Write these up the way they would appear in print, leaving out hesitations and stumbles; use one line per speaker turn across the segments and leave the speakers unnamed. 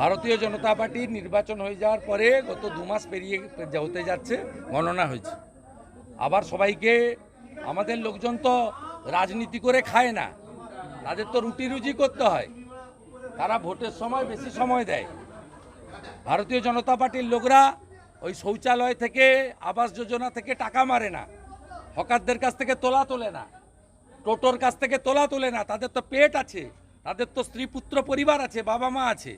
ভারতীয় জনতা পার্টির নির্বাচন হয়ে যাওয়ার পরে গত 2 মাস পেরিয়ে হতে যাচ্ছে, গণনা হয়েছে। আবার সবাইকে, আমাদের লোকজন তো রাজনীতি করে খায় না, তাদের তো রুটি রুজি করতে হয়, তারা ভোটের সময় বেশি সময় দেয়। ভারতীয় জনতা পার্টির লোকরা ওই শৌচালয় থেকে, আবাস যোজনা থেকে টাকা মারে না, হকারদের কাছ থেকে তোলে না, টোটোর কাছ থেকে তোলে না। তাদের তো পেট আছে, তাদের তো স্ত্রী পুত্র পরিবার আছে, বাবা মা আছে।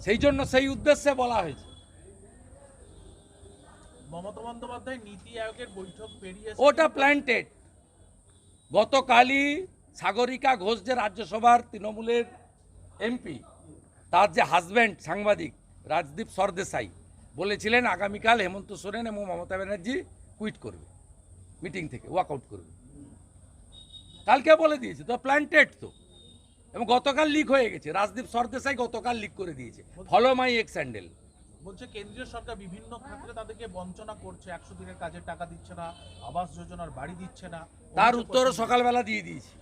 সেই জন্য সেই উদ্দেশ্যে বলা হয়েছে।
মমতা বন্দ্যোপাধ্যায় নীতি আয়োগের বৈঠক পেরিয়ে
ওটা প্ল্যান্টেড। গতকালই সাগরিকা ঘোষ, যে রাজ্যসভার তৃণমূলের এমপি, তার যে হাজব্যান্ড সাংবাদিক রাজদীপ সরদেশাই বলেছিলেন আগামীকাল হেমন্ত সোরেন এবং মমতা ব্যানার্জি কুইট করবে, মিটিং থেকে ওয়াকআউট করবে। কালকে বলে দিয়েছে, তো প্ল্যান্টেড তো। এবং গতকাল লিক হয়ে গেছে, রাজদীপ সরদেশাই গতকাল লিক করে দিয়েছে, ফলো মাই এক্স হ্যান্ডেল।
বলছে কেন্দ্রীয় সরকার বিভিন্ন ক্ষেত্রে তাদেরকে বঞ্চনা করছে, 100 দিনের কাজের টাকা দিচ্ছে না, আবাস যোজনার বাড়ি দিচ্ছে না।
তার উত্তরও সকালবেলা দিয়ে দিয়েছি।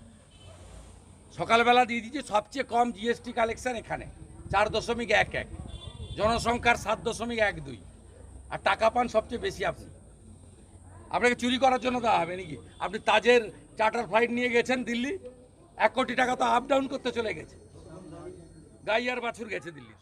সবচেয়ে কম জিএসটি কালেকশন এখানে 4.11, জনসংখ্যার 7.12, আর টাকা পান সবচেয়ে বেশি আপনি। আপনাকে চুরি করার জন্য দেওয়া হবে নাকি? আপনি তাজের চার্টার ফ্লাইট নিয়ে গেছেন দিল্লি, 1 কোটি টাকা তো আপ ডাউন করতে চলে গেছে, গাই আর বাছুর গেছে দিল্লি।